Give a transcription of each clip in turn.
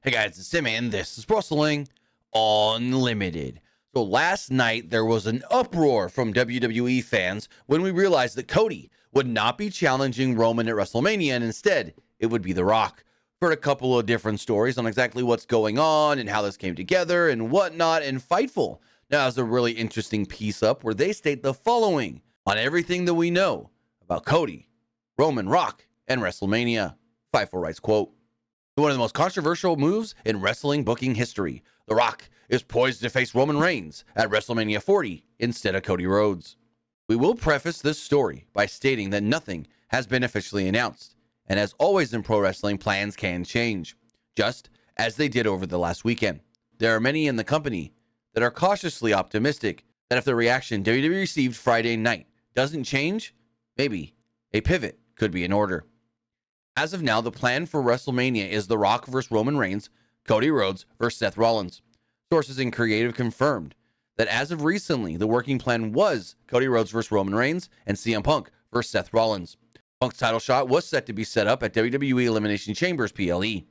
Hey guys, it's Tim and this is Wrestling Unlimited. So last night there was an uproar from WWE fans when we realized that Cody would not be challenging Roman at WrestleMania and instead it would be The Rock. Heard a couple of different stories on exactly what's going on and how this came together and whatnot, and Fightful now has a really interesting piece up where they state the following on everything that we know about Cody, Roman, Rock, and WrestleMania. Fightful writes, quote, "One of the most controversial moves in wrestling booking history. The Rock is poised to face Roman Reigns at WrestleMania 40 instead of Cody Rhodes. We will preface this story by stating that nothing has been officially announced, and as always in pro wrestling, plans can change, just as they did over the last weekend. There are many in the company that are cautiously optimistic that if the reaction WWE received Friday night doesn't change, maybe a pivot could be in order. As of now, the plan for WrestleMania is The Rock versus Roman Reigns, Cody Rhodes versus Seth Rollins. Sources in creative confirmed that as of recently, the working plan was Cody Rhodes versus Roman Reigns and CM Punk versus Seth Rollins. Punk's title shot was set to be set up at WWE Elimination Chambers PLE.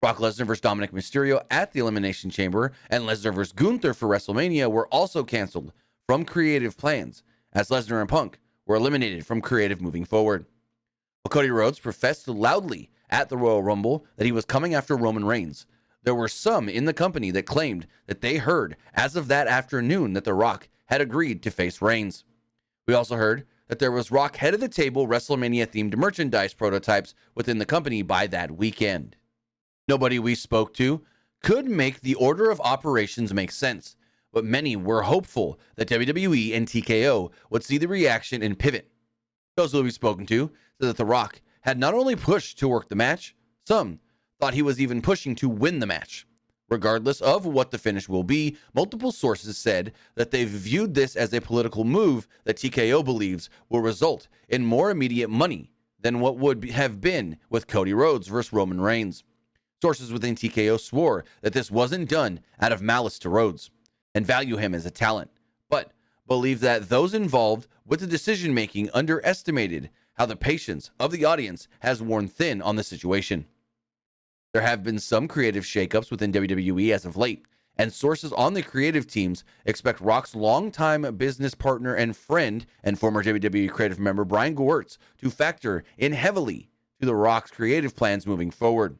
Brock Lesnar versus Dominic Mysterio at the Elimination Chamber and Lesnar versus Gunther for WrestleMania were also canceled from creative plans, as Lesnar and Punk were eliminated from creative moving forward. While Cody Rhodes professed loudly at the Royal Rumble that he was coming after Roman Reigns, there were some in the company that claimed that they heard as of that afternoon that The Rock had agreed to face Reigns. We also heard that there was Rock head of the table WrestleMania-themed merchandise prototypes within the company by that weekend. Nobody we spoke to could make the order of operations make sense, but many were hopeful that WWE and TKO would see the reaction and pivot. Those who we've spoken to said that The Rock had not only pushed to work the match, some thought he was even pushing to win the match. Regardless of what the finish will be, multiple sources said that they've viewed this as a political move that TKO believes will result in more immediate money than what would have been with Cody Rhodes versus Roman Reigns. Sources within TKO swore that this wasn't done out of malice to Rhodes and value him as a talent, but believe that those involved with the decision-making underestimated how the patience of the audience has worn thin on the situation. There have been some creative shakeups within WWE as of late, and sources on the creative teams expect Rock's longtime business partner and friend and former WWE creative member Brian Gewirtz to factor in heavily to The Rock's creative plans moving forward.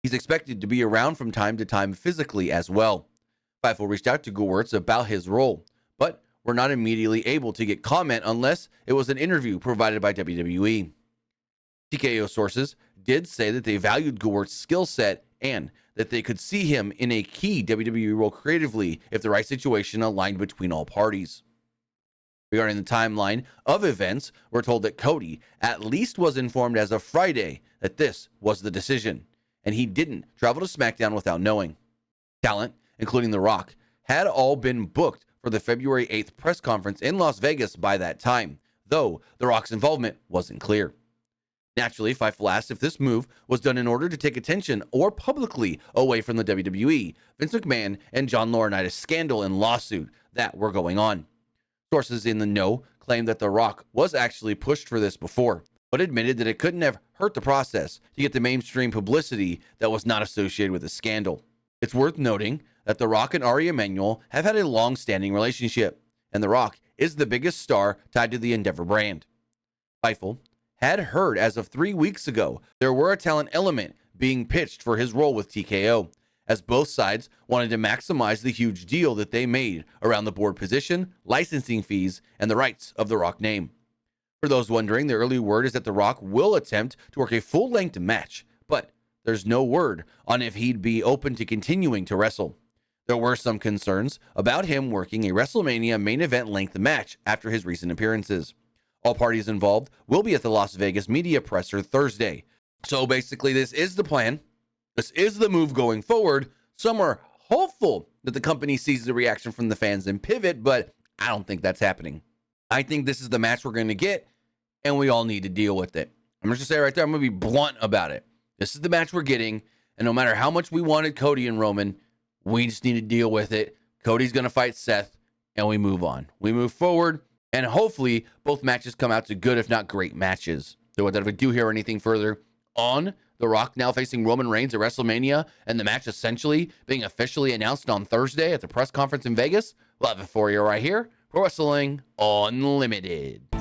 He's expected to be around from time to time physically as well. Fightful reached out to Gewirtz about his role, but were not immediately able to get comment unless it was an interview provided by WWE. TKO sources did say that they valued Gewirtz's skill set and that they could see him in a key WWE role creatively if the right situation aligned between all parties. Regarding the timeline of events, we're told that Cody at least was informed as of Friday that this was the decision, and he didn't travel to SmackDown without knowing. Talent, including The Rock, had all been booked for the February 8th press conference in Las Vegas by that time, though The Rock's involvement wasn't clear. Naturally, Fightful asked if this move was done in order to take attention or publicly away from the WWE, Vince McMahon, and John Laurinaitis scandal and lawsuit that were going on. Sources in the know claimed that The Rock was actually pushed for this before, but admitted that it couldn't have hurt the process to get the mainstream publicity that was not associated with the scandal. It's worth noting that The Rock and Ari Emanuel have had a long-standing relationship, and The Rock is the biggest star tied to the Endeavor brand. Fightful had heard as of 3 weeks ago there were a talent element being pitched for his role with TKO, as both sides wanted to maximize the huge deal that they made around the board position, licensing fees, and the rights of The Rock name. For those wondering, the early word is that The Rock will attempt to work a full-length match, but there's no word on if he'd be open to continuing to wrestle. There were some concerns about him working a WrestleMania main event length match after his recent appearances. All parties involved will be at the Las Vegas media presser Thursday. So basically, this is the plan. This is the move going forward. Some are hopeful that the company sees the reaction from the fans and pivot, but I don't think that's happening. I think this is the match we're going to get, and we all need to deal with it. I'm just going to say right there, I'm going to be blunt about it. This is the match we're getting, and no matter how much we wanted Cody and Roman, we just need to deal with it. Cody's going to fight Seth, and we move on. We move forward, and hopefully both matches come out to good, if not great matches. So without we do hear anything further on The Rock now facing Roman Reigns at WrestleMania, and the match essentially being officially announced on Thursday at the press conference in Vegas. We'll have it for you right here for Wrestling Unlimited.